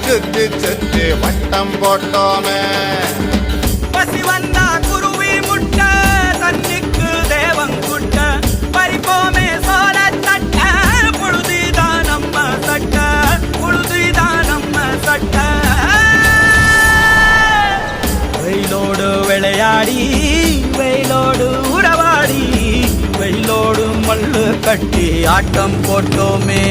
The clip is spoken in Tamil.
சுத்தி சுத்தி வட்டம் போட்டோமே. பசி வந்தா குருவி முட்டை, தண்ணிக்கு தேவங்குட்ட, பறிப்போமே சோழ தட்ட, புழுதிதான் நம்ம சட்ட, புழுதிதான் நம்ம சட்ட. வெயிலோடு விளையாடி, வெயிலோடு உறவாடி, வெயிலோடு மல்லு கட்டி ஆட்டம் போட்டோமே.